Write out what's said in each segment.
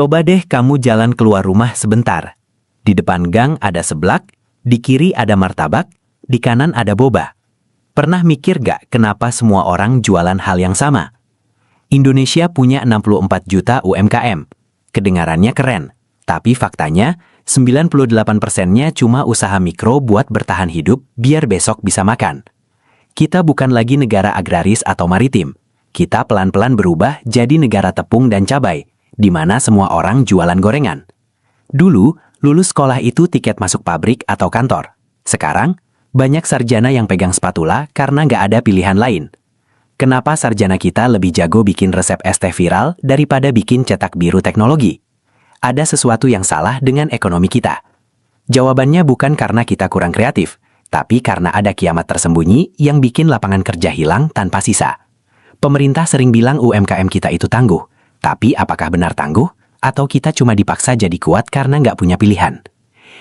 Coba deh kamu jalan keluar rumah sebentar. Di depan gang ada seblak, di kiri ada martabak, di kanan ada boba. Pernah mikir gak kenapa semua orang jualan hal yang sama? Indonesia punya 64 juta UMKM. Kedengarannya keren, tapi faktanya 98%-nya cuma usaha mikro buat bertahan hidup biar besok bisa makan. Kita bukan lagi negara agraris atau maritim. Kita pelan-pelan berubah jadi negara tepung dan cabai, di mana semua orang jualan gorengan. Dulu, lulus sekolah itu tiket masuk pabrik atau kantor. Sekarang, banyak sarjana yang pegang spatula karena nggak ada pilihan lain. Kenapa sarjana kita lebih jago bikin resep es teh viral daripada bikin cetak biru teknologi? Ada sesuatu yang salah dengan ekonomi kita. Jawabannya bukan karena kita kurang kreatif, tapi karena ada kiamat tersembunyi yang bikin lapangan kerja hilang tanpa sisa. Pemerintah sering bilang UMKM kita itu tangguh, tapi apakah benar tangguh? Atau kita cuma dipaksa jadi kuat karena nggak punya pilihan?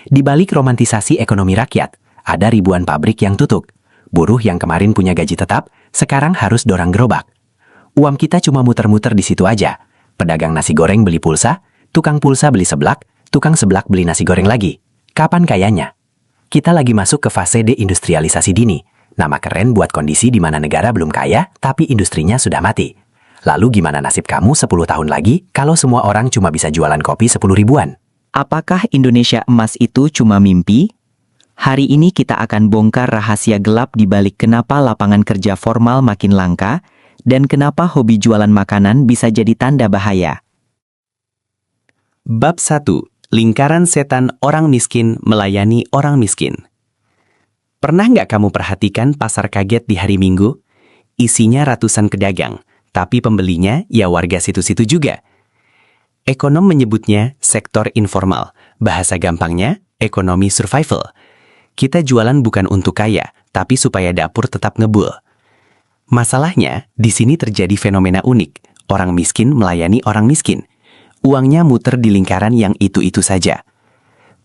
Di balik romantisasi ekonomi rakyat, ada ribuan pabrik yang tutup. Buruh yang kemarin punya gaji tetap, sekarang harus dorang gerobak. Uang kita cuma muter-muter di situ aja. Pedagang nasi goreng beli pulsa, tukang pulsa beli seblak, tukang seblak beli nasi goreng lagi. Kapan kayanya? Kita lagi masuk ke fase deindustrialisasi dini. Nama keren buat kondisi di mana negara belum kaya, tapi industrinya sudah mati. Lalu gimana nasib kamu 10 tahun lagi kalau semua orang cuma bisa jualan kopi 10 ribuan? Apakah Indonesia emas itu cuma mimpi? Hari ini kita akan bongkar rahasia gelap di balik kenapa lapangan kerja formal makin langka dan kenapa hobi jualan makanan bisa jadi tanda bahaya. Bab 1. Lingkaran setan orang miskin melayani orang miskin. Pernah nggak kamu perhatikan pasar kaget di hari Minggu? Isinya ratusan pedagang, tapi pembelinya ya warga situ-situ juga. Ekonom menyebutnya sektor informal, bahasa gampangnya ekonomi survival. Kita jualan bukan untuk kaya, tapi supaya dapur tetap ngebul. Masalahnya, di sini terjadi fenomena unik. Orang miskin melayani orang miskin. Uangnya muter di lingkaran yang itu-itu saja.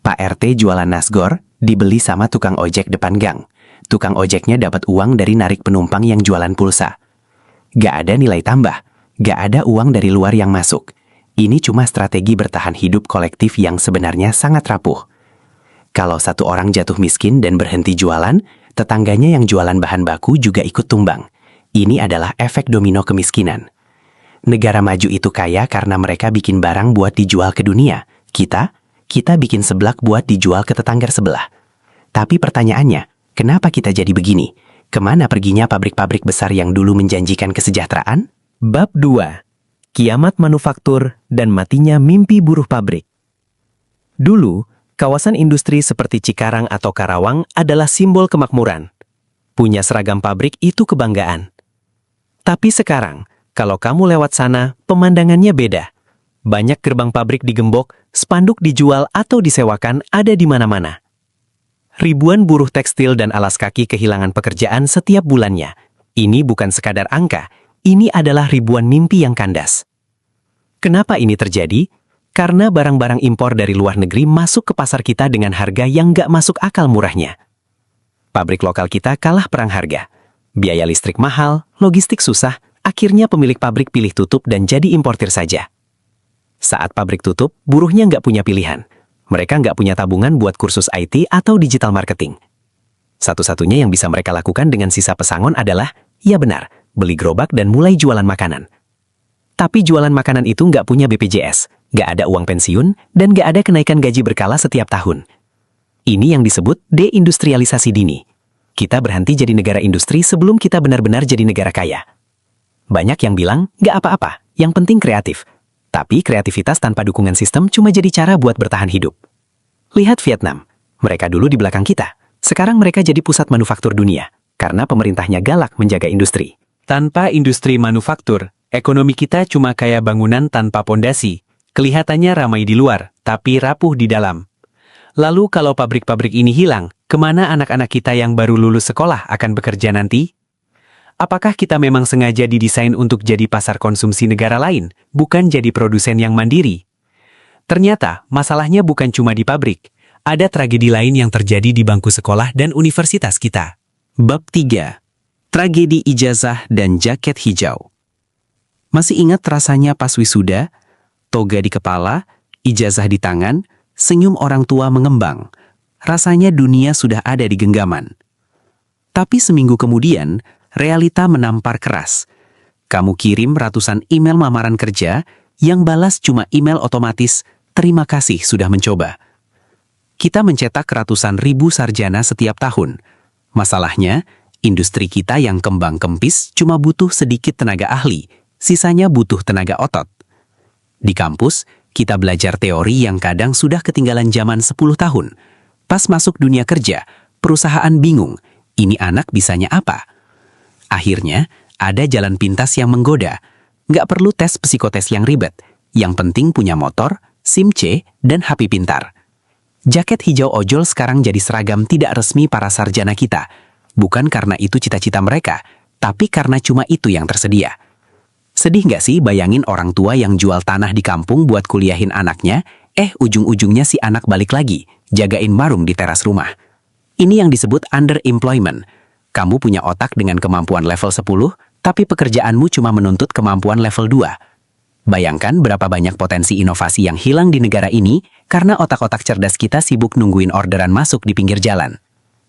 Pak RT jualan nasgor, dibeli sama tukang ojek depan gang. Tukang ojeknya dapat uang dari narik penumpang yang jualan pulsa. Gak ada nilai tambah, gak ada uang dari luar yang masuk. Ini cuma strategi bertahan hidup kolektif yang sebenarnya sangat rapuh. Kalau satu orang jatuh miskin dan berhenti jualan, tetangganya yang jualan bahan baku juga ikut tumbang. Ini adalah efek domino kemiskinan. Negara maju itu kaya karena mereka bikin barang buat dijual ke dunia. Kita bikin seblak buat dijual ke tetangga sebelah. Tapi pertanyaannya, kenapa kita jadi begini? Kemana perginya pabrik-pabrik besar yang dulu menjanjikan kesejahteraan? Bab 2. Kiamat manufaktur dan matinya mimpi buruh pabrik. Dulu, kawasan industri seperti Cikarang atau Karawang adalah simbol kemakmuran. Punya seragam pabrik itu kebanggaan. Tapi sekarang, kalau kamu lewat sana, pemandangannya beda. Banyak gerbang pabrik digembok, spanduk dijual atau disewakan ada di mana-mana. Ribuan buruh tekstil dan alas kaki kehilangan pekerjaan setiap bulannya. Ini bukan sekadar angka, ini adalah ribuan mimpi yang kandas. Kenapa ini terjadi? Karena barang-barang impor dari luar negeri masuk ke pasar kita dengan harga yang nggak masuk akal murahnya. Pabrik lokal kita kalah perang harga. Biaya listrik mahal, logistik susah, akhirnya pemilik pabrik pilih tutup dan jadi importir saja. Saat pabrik tutup, buruhnya nggak punya pilihan. Mereka nggak punya tabungan buat kursus IT atau digital marketing. Satu-satunya yang bisa mereka lakukan dengan sisa pesangon adalah, ya benar, beli gerobak dan mulai jualan makanan. Tapi jualan makanan itu nggak punya BPJS, nggak ada uang pensiun, dan nggak ada kenaikan gaji berkala setiap tahun. Ini yang disebut deindustrialisasi dini. Kita berhenti jadi negara industri sebelum kita benar-benar jadi negara kaya. Banyak yang bilang, nggak apa-apa, yang penting kreatif. Tapi kreativitas tanpa dukungan sistem cuma jadi cara buat bertahan hidup. Lihat Vietnam, mereka dulu di belakang kita. Sekarang mereka jadi pusat manufaktur dunia, karena pemerintahnya galak menjaga industri. Tanpa industri manufaktur, ekonomi kita cuma kayak bangunan tanpa pondasi. Kelihatannya ramai di luar, tapi rapuh di dalam. Lalu kalau pabrik-pabrik ini hilang, kemana anak-anak kita yang baru lulus sekolah akan bekerja nanti? Apakah kita memang sengaja didesain untuk jadi pasar konsumsi negara lain, bukan jadi produsen yang mandiri? Ternyata, masalahnya bukan cuma di pabrik. Ada tragedi lain yang terjadi di bangku sekolah dan universitas kita. Bab 3. Tragedi ijazah dan jaket hijau. Masih ingat rasanya pas wisuda? Toga di kepala, ijazah di tangan, senyum orang tua mengembang. Rasanya dunia sudah ada di genggaman. Tapi seminggu kemudian, realita menampar keras. Kamu kirim ratusan email lamaran kerja, yang balas cuma email otomatis, terima kasih sudah mencoba. Kita mencetak ratusan ribu sarjana setiap tahun. Masalahnya, industri kita yang kembang kempis cuma butuh sedikit tenaga ahli, sisanya butuh tenaga otot. Di kampus, kita belajar teori yang kadang sudah ketinggalan zaman 10 tahun. Pas masuk dunia kerja, perusahaan bingung, ini anak bisanya apa? Akhirnya, ada jalan pintas yang menggoda. Nggak perlu tes psikotes yang ribet. Yang penting punya motor, SIM C, dan HP pintar. Jaket hijau ojol sekarang jadi seragam tidak resmi para sarjana kita. Bukan karena itu cita-cita mereka, tapi karena cuma itu yang tersedia. Sedih nggak sih bayangin orang tua yang jual tanah di kampung buat kuliahin anaknya, ujung-ujungnya si anak balik lagi, jagain warung di teras rumah. Ini yang disebut underemployment. Kamu punya otak dengan kemampuan level 10, tapi pekerjaanmu cuma menuntut kemampuan level 2. Bayangkan berapa banyak potensi inovasi yang hilang di negara ini karena otak-otak cerdas kita sibuk nungguin orderan masuk di pinggir jalan.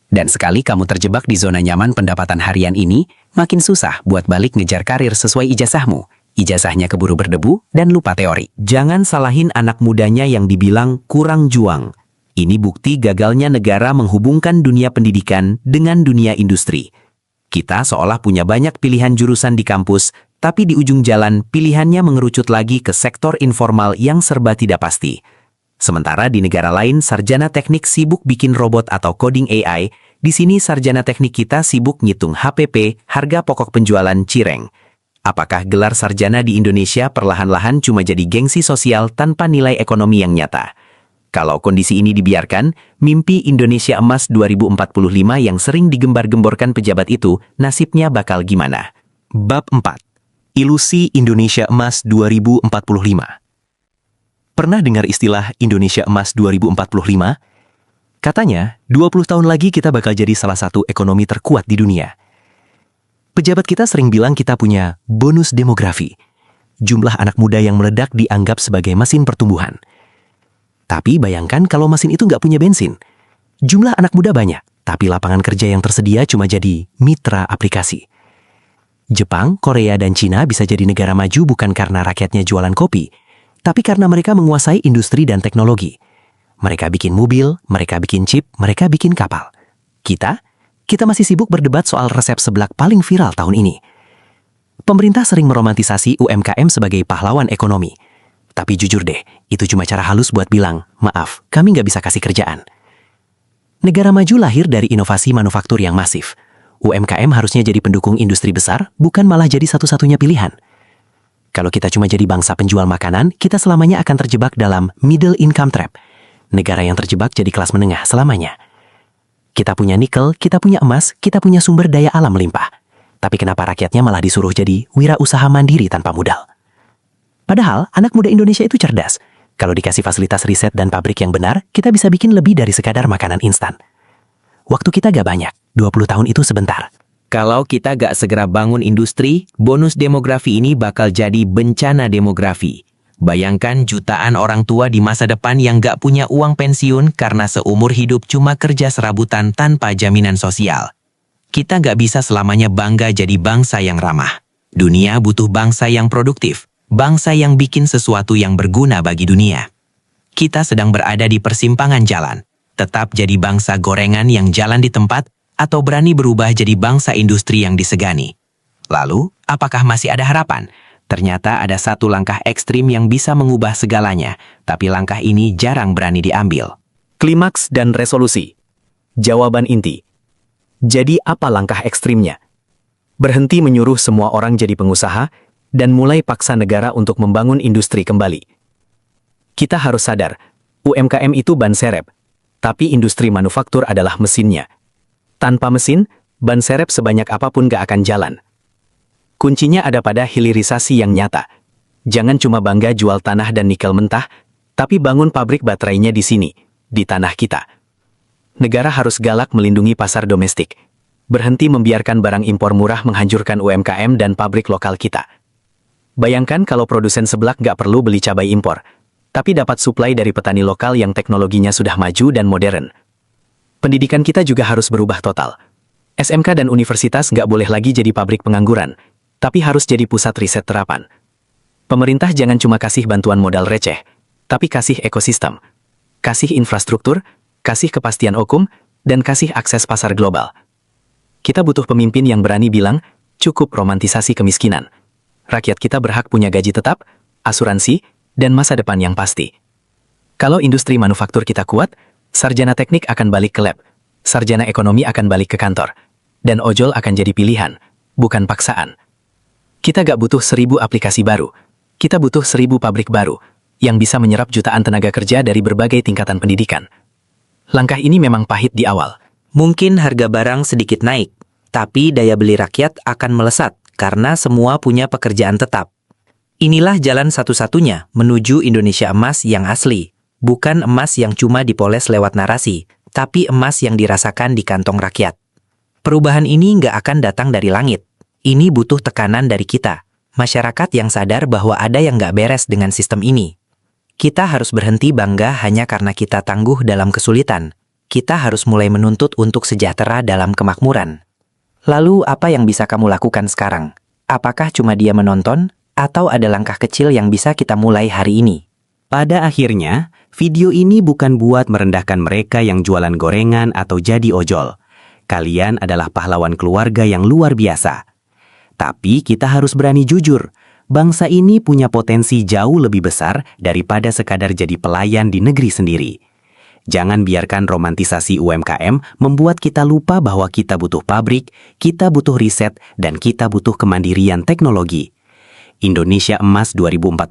Dan sekali kamu terjebak di zona nyaman pendapatan harian ini, makin susah buat balik ngejar karir sesuai ijazahmu. Ijazahnya keburu berdebu dan lupa teori. Jangan salahin anak mudanya yang dibilang kurang juang. Ini bukti gagalnya negara menghubungkan dunia pendidikan dengan dunia industri. Kita seolah punya banyak pilihan jurusan di kampus, tapi di ujung jalan pilihannya mengerucut lagi ke sektor informal yang serba tidak pasti. Sementara di negara lain sarjana teknik sibuk bikin robot atau coding AI, di sini sarjana teknik kita sibuk ngitung HPP, harga pokok penjualan cireng. Apakah gelar sarjana di Indonesia perlahan-lahan cuma jadi gengsi sosial tanpa nilai ekonomi yang nyata? Kalau kondisi ini dibiarkan, mimpi Indonesia Emas 2045 yang sering digembar-gemborkan pejabat itu, nasibnya bakal gimana? Bab 4. Ilusi Indonesia Emas 2045. Pernah dengar istilah Indonesia Emas 2045? Katanya, 20 tahun lagi kita bakal jadi salah satu ekonomi terkuat di dunia. Pejabat kita sering bilang kita punya bonus demografi. Jumlah anak muda yang meledak dianggap sebagai mesin pertumbuhan. Tapi bayangkan kalau mesin itu nggak punya bensin. Jumlah anak muda banyak, tapi lapangan kerja yang tersedia cuma jadi mitra aplikasi. Jepang, Korea, dan Cina bisa jadi negara maju bukan karena rakyatnya jualan kopi, tapi karena mereka menguasai industri dan teknologi. Mereka bikin mobil, mereka bikin chip, mereka bikin kapal. Kita masih sibuk berdebat soal resep seblak paling viral tahun ini. Pemerintah sering meromantisasi UMKM sebagai pahlawan ekonomi. Tapi jujur deh, itu cuma cara halus buat bilang, maaf, kami nggak bisa kasih kerjaan. Negara maju lahir dari inovasi manufaktur yang masif. UMKM harusnya jadi pendukung industri besar, bukan malah jadi satu-satunya pilihan. Kalau kita cuma jadi bangsa penjual makanan, kita selamanya akan terjebak dalam middle income trap. Negara yang terjebak jadi kelas menengah selamanya. Kita punya nikel, kita punya emas, kita punya sumber daya alam melimpah. Tapi kenapa rakyatnya malah disuruh jadi wirausaha mandiri tanpa modal? Padahal, anak muda Indonesia itu cerdas. Kalau dikasih fasilitas riset dan pabrik yang benar, kita bisa bikin lebih dari sekadar makanan instan. Waktu kita gak banyak, 20 tahun itu sebentar. Kalau kita gak segera bangun industri, bonus demografi ini bakal jadi bencana demografi. Bayangkan jutaan orang tua di masa depan yang gak punya uang pensiun karena seumur hidup cuma kerja serabutan tanpa jaminan sosial. Kita gak bisa selamanya bangga jadi bangsa yang ramah. Dunia butuh bangsa yang produktif. Bangsa yang bikin sesuatu yang berguna bagi dunia. Kita sedang berada di persimpangan jalan. Tetap jadi bangsa gorengan yang jalan di tempat atau berani berubah jadi bangsa industri yang disegani. Lalu, apakah masih ada harapan? Ternyata ada satu langkah ekstrim yang bisa mengubah segalanya, tapi langkah ini jarang berani diambil. Klimaks dan resolusi. Jawaban inti. Jadi apa langkah ekstrimnya? Berhenti menyuruh semua orang jadi pengusaha, dan mulai paksa negara untuk membangun industri kembali. Kita harus sadar, UMKM itu ban serep, tapi industri manufaktur adalah mesinnya. Tanpa mesin, ban serep sebanyak apapun gak akan jalan. Kuncinya ada pada hilirisasi yang nyata. Jangan cuma bangga jual tanah dan nikel mentah, tapi bangun pabrik baterainya di sini, di tanah kita. Negara harus galak melindungi pasar domestik. Berhenti membiarkan barang impor murah menghancurkan UMKM dan pabrik lokal kita. Bayangkan kalau produsen seblak nggak perlu beli cabai impor, tapi dapat suplai dari petani lokal yang teknologinya sudah maju dan modern. Pendidikan kita juga harus berubah total. SMK dan universitas nggak boleh lagi jadi pabrik pengangguran, tapi harus jadi pusat riset terapan. Pemerintah jangan cuma kasih bantuan modal receh, tapi kasih ekosistem, kasih infrastruktur, kasih kepastian hukum, dan kasih akses pasar global. Kita butuh pemimpin yang berani bilang, cukup romantisasi kemiskinan. Rakyat kita berhak punya gaji tetap, asuransi, dan masa depan yang pasti. Kalau industri manufaktur kita kuat, sarjana teknik akan balik ke lab, sarjana ekonomi akan balik ke kantor, dan ojol akan jadi pilihan, bukan paksaan. Kita gak butuh 1000 aplikasi baru, kita butuh 1000 pabrik baru, yang bisa menyerap jutaan tenaga kerja dari berbagai tingkatan pendidikan. Langkah ini memang pahit di awal. Mungkin harga barang sedikit naik, tapi daya beli rakyat akan melesat karena semua punya pekerjaan tetap. Inilah jalan satu-satunya menuju Indonesia emas yang asli, bukan emas yang cuma dipoles lewat narasi, tapi emas yang dirasakan di kantong rakyat. Perubahan ini nggak akan datang dari langit. Ini butuh tekanan dari kita, masyarakat yang sadar bahwa ada yang nggak beres dengan sistem ini. Kita harus berhenti bangga hanya karena kita tangguh dalam kesulitan. Kita harus mulai menuntut untuk sejahtera dalam kemakmuran. Lalu apa yang bisa kamu lakukan sekarang? Apakah cuma dia menonton, atau ada langkah kecil yang bisa kita mulai hari ini? Pada akhirnya, video ini bukan buat merendahkan mereka yang jualan gorengan atau jadi ojol. Kalian adalah pahlawan keluarga yang luar biasa. Tapi kita harus berani jujur, bangsa ini punya potensi jauh lebih besar daripada sekadar jadi pelayan di negeri sendiri. Jangan biarkan romantisasi UMKM membuat kita lupa bahwa kita butuh pabrik, kita butuh riset, dan kita butuh kemandirian teknologi. Indonesia Emas 2045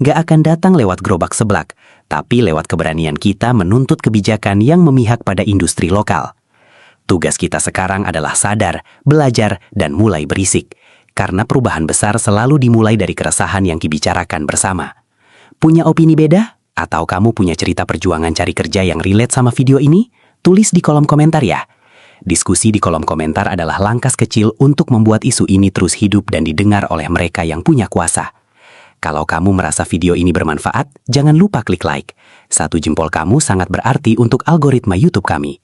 gak akan datang lewat gerobak seblak, tapi lewat keberanian kita menuntut kebijakan yang memihak pada industri lokal. Tugas kita sekarang adalah sadar, belajar, dan mulai berisik, karena perubahan besar selalu dimulai dari keresahan yang dibicarakan bersama. Punya opini beda? Atau kamu punya cerita perjuangan cari kerja yang relate sama video ini? Tulis di kolom komentar ya. Diskusi di kolom komentar adalah langkah kecil untuk membuat isu ini terus hidup dan didengar oleh mereka yang punya kuasa. Kalau kamu merasa video ini bermanfaat, jangan lupa klik like. 1 jempol kamu sangat berarti untuk algoritma YouTube kami.